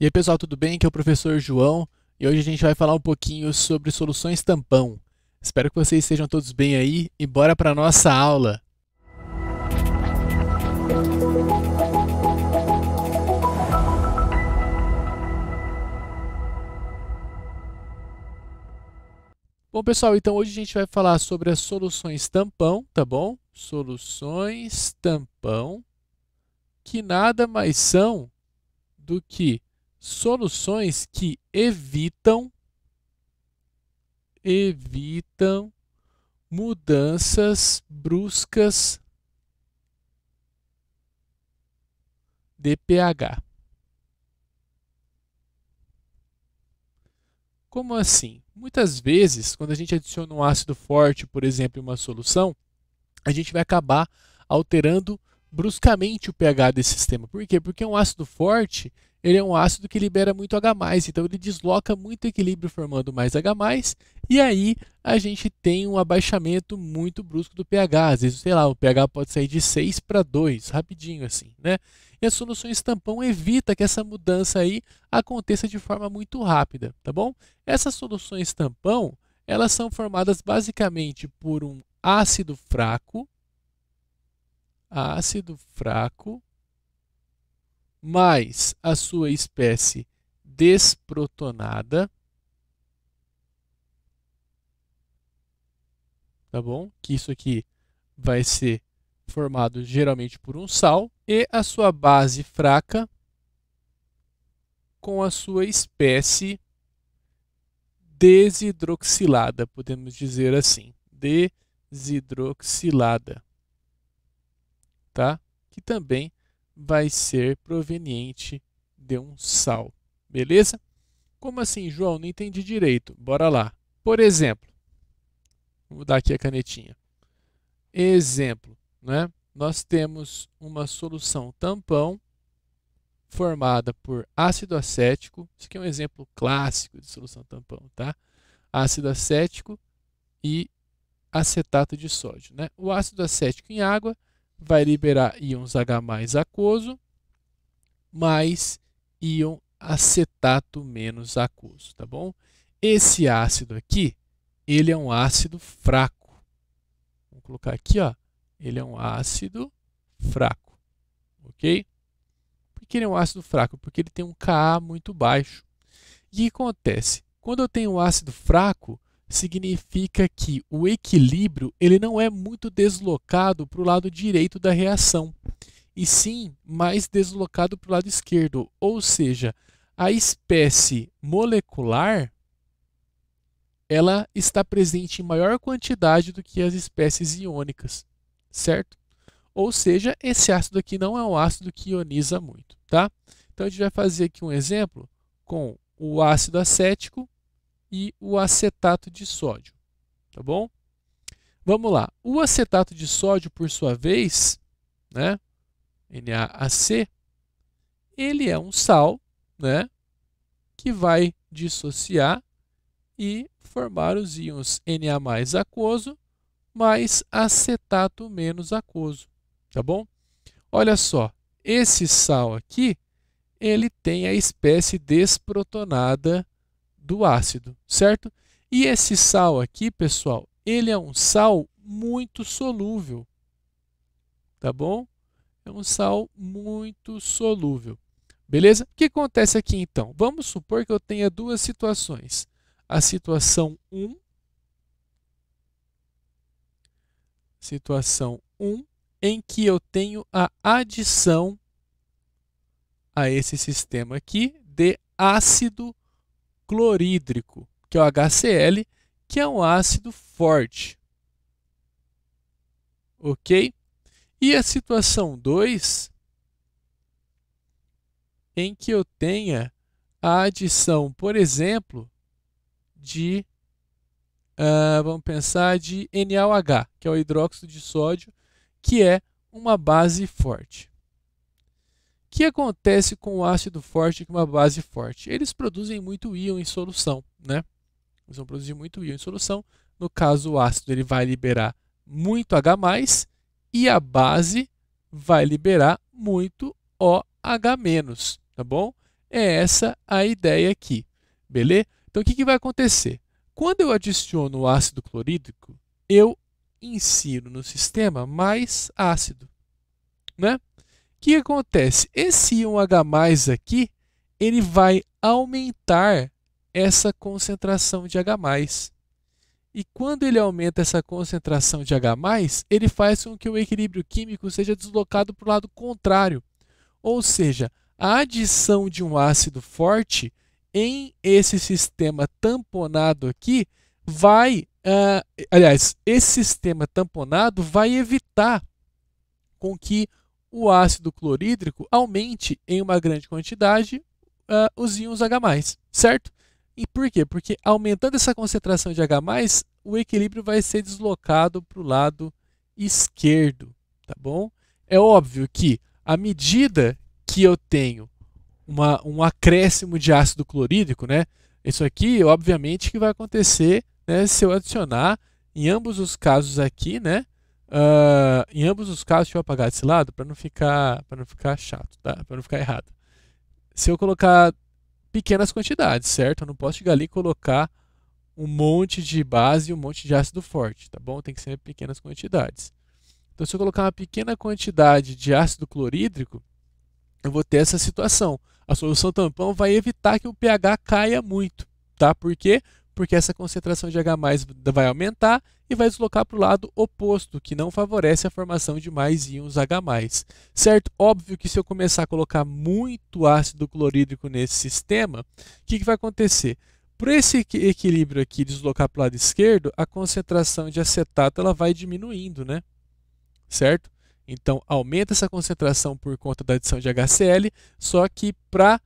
E aí, pessoal, tudo bem? Aqui é o professor João e hoje a gente vai falar um pouquinho sobre soluções tampão. Espero que vocês estejam todos bem aí e bora para a nossa aula. Bom, pessoal, então hoje a gente vai falar sobre as soluções tampão, tá bom? Soluções tampão, que nada mais são do que soluções que evitam mudanças bruscas de pH. Como assim? Muitas vezes, quando a gente adiciona um ácido forte, por exemplo, em uma solução, a gente vai acabar alterando bruscamente o pH desse sistema. Por quê? Porque um ácido forte, ele é um ácido que libera muito H+, então ele desloca muito equilíbrio formando mais H+, e aí a gente tem um abaixamento muito brusco do pH. Às vezes, sei lá, o pH pode sair de 6 para 2, rapidinho assim, né? E as soluções tampão evita que essa mudança aí aconteça de forma muito rápida, tá bom? Essas soluções tampão, elas são formadas basicamente por um ácido fraco, mais a sua espécie desprotonada, tá bom? Que isso aqui vai ser formado geralmente por um sal, e a sua base fraca com a sua espécie desidroxilada, podemos dizer assim, desidroxilada, tá? Que também vai ser proveniente de um sal, beleza? Como assim, João? Não entendi direito. Bora lá. Por exemplo, vou mudar aqui a canetinha. Exemplo, né? Nós temos uma solução tampão formada por ácido acético. Isso aqui é um exemplo clássico de solução tampão, tá? Ácido acético e acetato de sódio, né? O ácido acético em água vai liberar íons H+ aquoso mais íon acetato menos aquoso, tá bom? Esse ácido aqui, ele é um ácido fraco. Vamos colocar aqui, ó. Ele é um ácido fraco, ok? Por que ele é um ácido fraco? Porque ele tem um Ka muito baixo. E o que acontece? Quando eu tenho um ácido fraco, significa que o equilíbrio ele não é muito deslocado para o lado direito da reação, e sim mais deslocado para o lado esquerdo. Ou seja, a espécie molecular ela está presente em maior quantidade do que as espécies iônicas, certo? Ou seja, esse ácido aqui não é um ácido que ioniza muito, tá? Então a gente vai fazer aqui um exemplo com o ácido acético e o acetato de sódio, tá bom? Vamos lá. O acetato de sódio, por sua vez, né, NaAC, ele é um sal, né, que vai dissociar e formar os íons Na+ aquoso mais acetato menos aquoso, tá bom? Olha só, esse sal aqui, ele tem a espécie desprotonada do ácido, certo? E esse sal aqui, pessoal, ele é um sal muito solúvel, tá bom? É um sal muito solúvel, beleza? O que acontece aqui então? Vamos supor que eu tenha duas situações. A situação 1, em que eu tenho a adição a esse sistema aqui de ácido clorídrico, que é o HCl, que é um ácido forte. Ok? E a situação 2, em que eu tenha a adição, por exemplo, de, vamos pensar, de NaOH, que é o hidróxido de sódio, que é uma base forte. O que acontece com o ácido forte e uma base forte? Eles produzem muito íon em solução, né? Eles vão produzir muito íon em solução. No caso, o ácido ele vai liberar muito H+, e a base vai liberar muito OH-, tá bom? É essa a ideia aqui, beleza? Então, o que vai acontecer? Quando eu adiciono o ácido clorídrico, eu insiro no sistema mais ácido, né? O que acontece? Esse íon H+ aqui, ele vai aumentar essa concentração de H+. E quando ele aumenta essa concentração de H+, ele faz com que o equilíbrio químico seja deslocado para o lado contrário. Ou seja, a adição de um ácido forte em esse sistema tamponado aqui vai, aliás, esse sistema tamponado vai evitar com que o ácido clorídrico aumente em uma grande quantidade os íons H+, certo? E por quê? Porque aumentando essa concentração de H+, o equilíbrio vai ser deslocado para o lado esquerdo, tá bom? É óbvio que à medida que eu tenho um acréscimo de ácido clorídrico, né? Isso aqui, obviamente, que vai acontecer, né, se eu adicionar em ambos os casos aqui, né? Em ambos os casos, deixa eu apagar desse lado para não ficar chato, tá? Para não ficar errado. Se eu colocar pequenas quantidades, certo? Eu não posso chegar ali e colocar um monte de base e um monte de ácido forte, tá bom? Tem que ser pequenas quantidades. Então, se eu colocar uma pequena quantidade de ácido clorídrico, eu vou ter essa situação. A solução tampão vai evitar que o pH caia muito, tá? Por quê? Porque essa concentração de H+ vai aumentar e vai deslocar para o lado oposto, que não favorece a formação de mais íons H+, certo? Óbvio que se eu começar a colocar muito ácido clorídrico nesse sistema, o que vai acontecer? Por esse equilíbrio aqui deslocar para o lado esquerdo, a concentração de acetato ela vai diminuindo, né? Certo? Então, aumenta essa concentração por conta da adição de HCl, só que para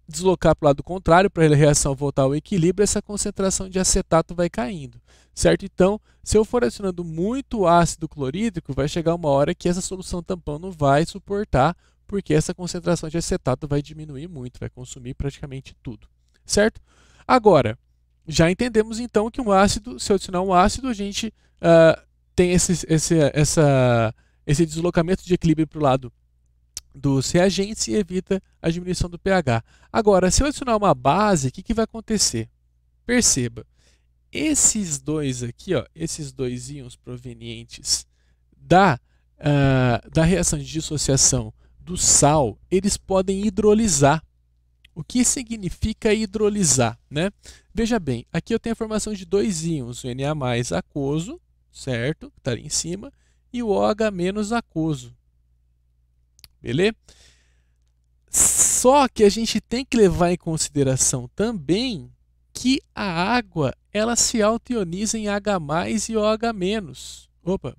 deslocar para o lado contrário, para a reação voltar ao equilíbrio, essa concentração de acetato vai caindo, certo? Então, se eu for adicionando muito ácido clorídrico, vai chegar uma hora que essa solução tampão não vai suportar, porque essa concentração de acetato vai diminuir muito, vai consumir praticamente tudo, certo? Agora, já entendemos então que um ácido, se eu adicionar um ácido, a gente tem esse deslocamento de equilíbrio para o lado dos reagentes e evita a diminuição do pH. Agora, se eu adicionar uma base, o que vai acontecer? Perceba, esses dois aqui, ó, esses dois íons provenientes da reação de dissociação do sal, eles podem hidrolisar. O que significa hidrolisar, né? Veja bem, aqui eu tenho a formação de dois íons, o Na+ aquoso, certo? Que está ali em cima, e o OH- aquoso. Beleza? Só que a gente tem que levar em consideração também que a água ela se autoioniza em H+ e OH-. Opa!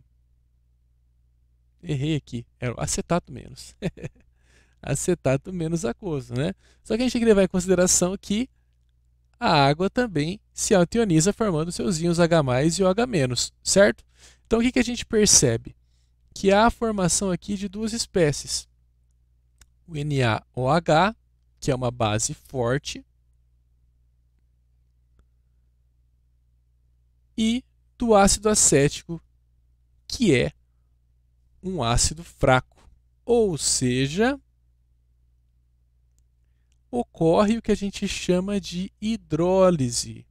Errei aqui, era o acetato menos. Acetato menos aquoso, né? Só que a gente tem que levar em consideração que a água também se autoioniza formando seus íons H+ e OH-, certo? Então, o que a gente percebe? Que há a formação aqui de duas espécies. O NaOH, que é uma base forte, e do ácido acético, que é um ácido fraco. Ou seja, ocorre o que a gente chama de hidrólise.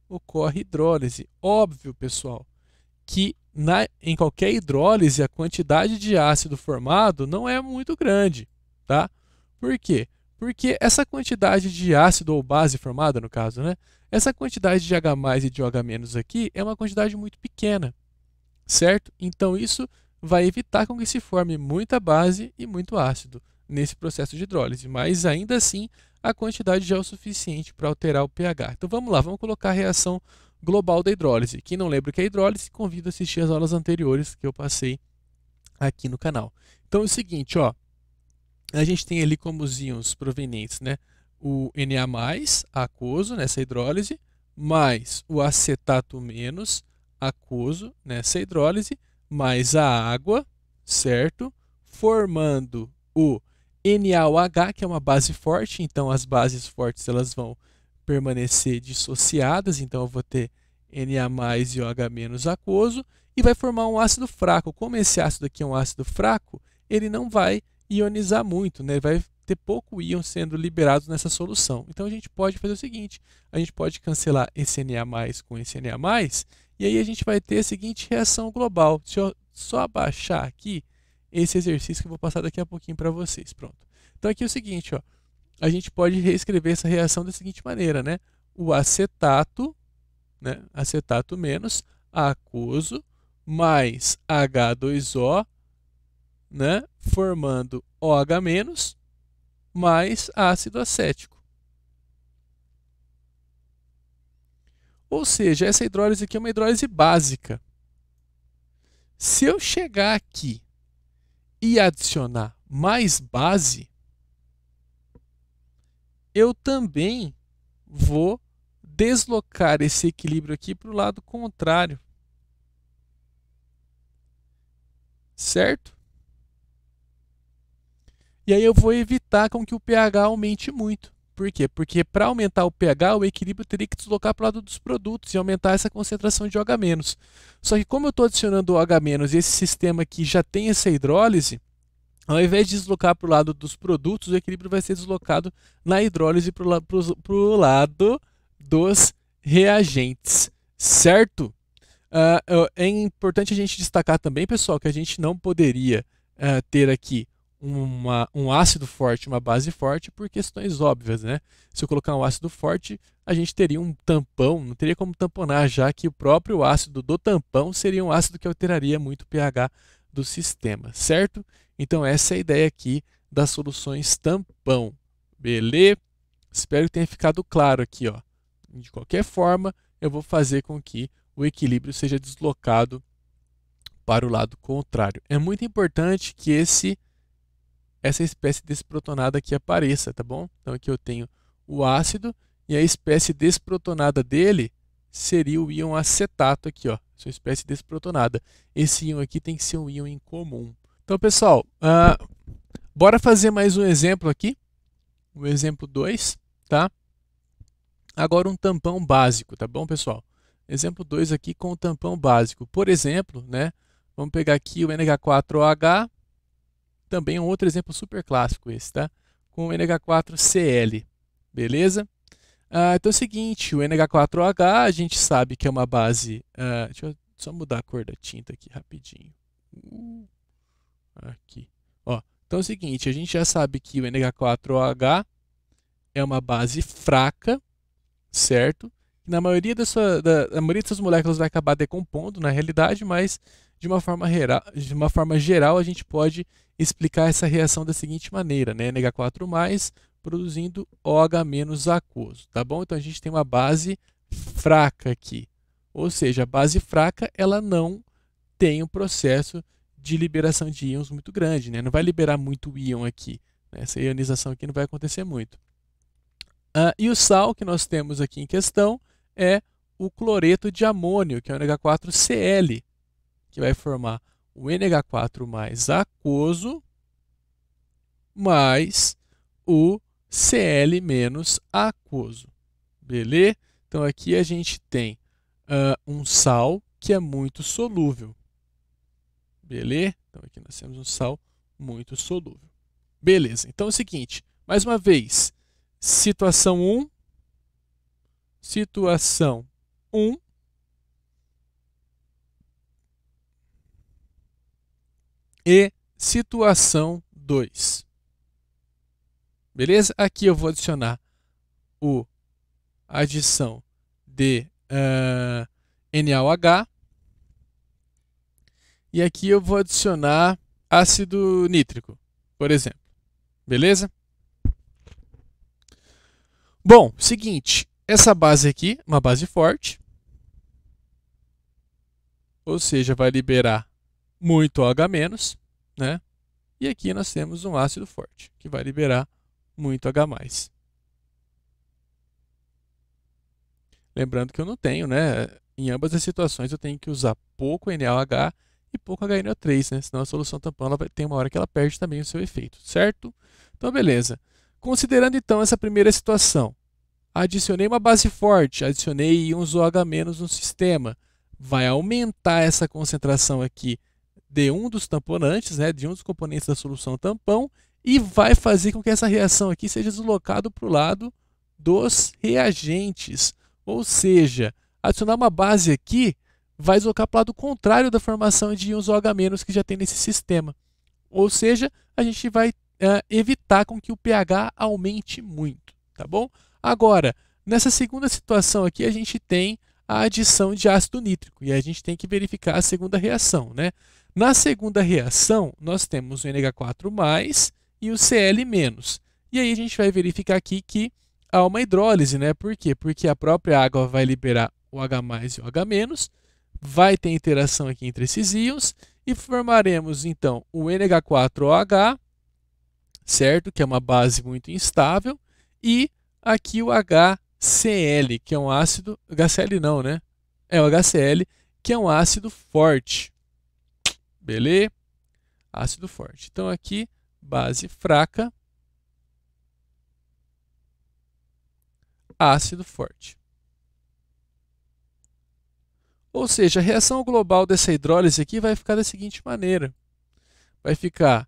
Ocorre hidrólise. Óbvio, pessoal, que em qualquer hidrólise a quantidade de ácido formado não é muito grande, tá? Por quê? Porque essa quantidade de ácido ou base formada, no caso, né? Essa quantidade de H+ e de OH- aqui é uma quantidade muito pequena, certo? Então isso vai evitar com que se forme muita base e muito ácido nesse processo de hidrólise, mas ainda assim a quantidade já é o suficiente para alterar o pH. Então vamos lá, vamos colocar a reação global da hidrólise. Quem não lembra o que é hidrólise, convido a assistir as aulas anteriores que eu passei aqui no canal. Então é o seguinte, ó, a gente tem ali como os íons provenientes, né, o Na+ aquoso nessa hidrólise, mais o acetato menos aquoso nessa hidrólise, mais a água, certo? Formando o NaOH, que é uma base forte, então as bases fortes elas vão permanecer dissociadas, então eu vou ter Na+ e OH- aquoso, e vai formar um ácido fraco. Como esse ácido aqui é um ácido fraco, ele não vai ionizar muito, né? Ele vai ter pouco íon sendo liberados nessa solução. Então a gente pode fazer o seguinte, a gente pode cancelar esse Na+ com esse Na+, e aí a gente vai ter a seguinte reação global. Deixa eu só abaixar aqui esse exercício que eu vou passar daqui a pouquinho para vocês. Pronto. Então aqui é o seguinte, ó, a gente pode reescrever essa reação da seguinte maneira, né? O acetato, né? Acetato menos aquoso mais H2O, né? Formando OH- mais ácido acético. Ou seja, essa hidrólise aqui é uma hidrólise básica. Se eu chegar aqui e adicionar mais base, eu também vou deslocar esse equilíbrio aqui para o lado contrário. Certo? E aí eu vou evitar com que o pH aumente muito. Por quê? Porque para aumentar o pH, o equilíbrio teria que deslocar para o lado dos produtos e aumentar essa concentração de OH-. Só que como eu estou adicionando o OH- e esse sistema aqui já tem essa hidrólise, ao invés de deslocar para o lado dos produtos, o equilíbrio vai ser deslocado na hidrólise para o lado dos reagentes. Certo? É importante a gente destacar também, pessoal, que a gente não poderia ter aqui um ácido forte, uma base forte, por questões óbvias, né? Se eu colocar um ácido forte, a gente teria um tampão, não teria como tamponar, já que o próprio ácido do tampão seria um ácido que alteraria muito o pH do sistema, certo? Então essa é a ideia aqui das soluções tampão, beleza? Espero que tenha ficado claro aqui, ó. De qualquer forma, eu vou fazer com que o equilíbrio seja deslocado para o lado contrário. É muito importante que essa espécie desprotonada aqui apareça, tá bom? Então aqui eu tenho o ácido e a espécie desprotonada dele seria o íon acetato aqui, ó, sua espécie desprotonada. Esse íon aqui tem que ser um íon incomum. Então, pessoal, bora fazer mais um exemplo aqui, o exemplo 2, tá? Agora um tampão básico, tá bom, pessoal? Exemplo 2 aqui com o tampão básico. Por exemplo, né, vamos pegar aqui o NH4OH, também um outro exemplo super clássico esse, tá? Com o NH4Cl, beleza? Então é o seguinte, o NH4OH a gente sabe que é uma base... deixa eu só mudar a cor da tinta aqui rapidinho. Aqui. Ó, então é o seguinte, a gente já sabe que o NH4OH é uma base fraca, certo? Na maioria a maioria dessas moléculas vai acabar decompondo na realidade, mas de uma forma geral a gente pode explicar essa reação da seguinte maneira, né? NH4+ produzindo OH- aquoso, tá bom? Então a gente tem uma base fraca aqui, ou seja, a base fraca ela não tem um processo de liberação de íons muito grande, né? Não vai liberar muito íon aqui, né? Essa ionização aqui não vai acontecer muito. E o sal que nós temos aqui em questão é o cloreto de amônio, que é o NH4Cl, que vai formar o NH4+ aquoso mais o Cl- aquoso. Beleza? Então aqui a gente tem um sal que é muito solúvel. Beleza? Então aqui nós temos um sal muito solúvel. Beleza, então é o seguinte, mais uma vez, situação 1, situação 1, e situação 2. Beleza? Aqui eu vou adicionar a adição de NaOH. E aqui eu vou adicionar ácido nítrico, por exemplo. Beleza? Bom, seguinte, essa base aqui, uma base forte, ou seja, vai liberar muito OH-, né? E aqui nós temos um ácido forte, que vai liberar muito H+. Lembrando que eu não tenho, né? Em ambas as situações eu tenho que usar pouco NaOH e pouco HNO3, né? Senão a solução tampão ela tem uma hora que ela perde também o seu efeito, certo? Então, beleza. Considerando então essa primeira situação, adicionei uma base forte, adicionei íons OH- no sistema, vai aumentar essa concentração aqui de um dos tamponantes, né, de um dos componentes da solução tampão, e vai fazer com que essa reação aqui seja deslocada para o lado dos reagentes. Ou seja, adicionar uma base aqui vai deslocar para o lado contrário da formação de íons OH- que já tem nesse sistema. Ou seja, a gente vai evitar com que o pH aumente muito, tá bom? Agora, nessa segunda situação aqui, a gente tem a adição de ácido nítrico, e a gente tem que verificar a segunda reação, né? Na segunda reação, nós temos o NH4+, e o Cl-. E aí a gente vai verificar aqui que há uma hidrólise, né? Por quê? Porque a própria água vai liberar o H+ e o H-, vai ter interação aqui entre esses íons, e formaremos, então, o NH4OH, certo? Que é uma base muito instável, e aqui o HCl, que é um ácido... HCl não, né? É o HCl, que é um ácido forte. Beleza? Ácido forte. Então, aqui, base fraca, ácido forte. Ou seja, a reação global dessa hidrólise aqui vai ficar da seguinte maneira. Vai ficar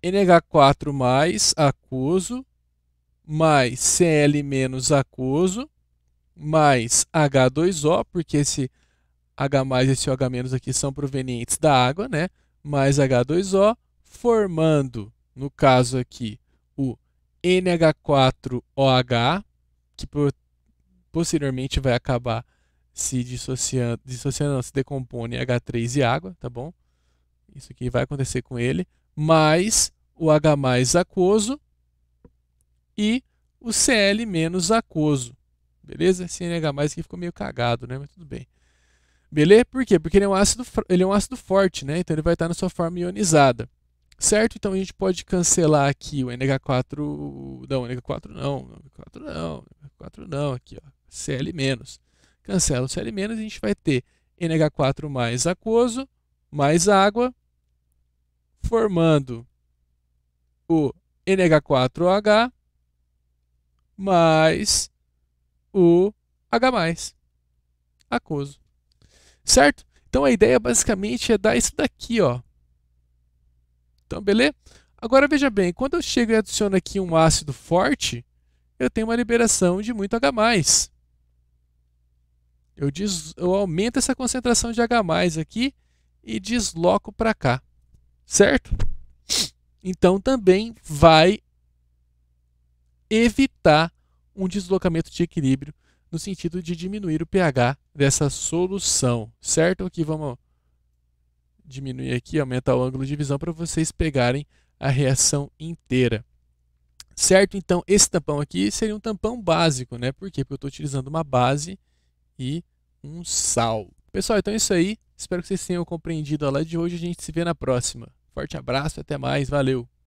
NH4+ aquoso, mais Cl- aquoso, mais H2O, porque esse H+ e esse OH- aqui são provenientes da água, né? Mais H2O, formando, no caso aqui, o NH4OH, que posteriormente vai acabar se dissociando, não, se decompõe em H3 e água, tá bom? Isso aqui vai acontecer com ele, mais o H+ aquoso e o Cl- aquoso. Beleza? Esse NH+ aqui ficou meio cagado, né? Mas tudo bem. Beleza? Por quê? Porque ele é um ácido forte, né? Então ele vai estar na sua forma ionizada. Certo? Então a gente pode cancelar aqui o NH4. Não, NH4 não. NH4 não. NH4 não. Aqui, ó. Cl-. Cancela o Cl- e a gente vai ter NH4+ aquoso, mais água, formando o NH4OH mais o H+ aquoso. Certo? Então a ideia basicamente é dar isso daqui, ó. Então, beleza? Agora veja bem, quando eu chego e adiciono aqui um ácido forte, eu tenho uma liberação de muito H+. Eu aumento essa concentração de H+ aqui e desloco para cá. Certo? Então também vai evitar um deslocamento de equilíbrio no sentido de diminuir o pH dessa solução, certo? Aqui vamos diminuir aqui, aumentar o ângulo de visão para vocês pegarem a reação inteira. Certo? Então, esse tampão aqui seria um tampão básico, né? Por quê? Porque eu estou utilizando uma base e um sal. Pessoal, então é isso aí. Espero que vocês tenham compreendido a aula de hoje. A gente se vê na próxima. Forte abraço, até mais, valeu!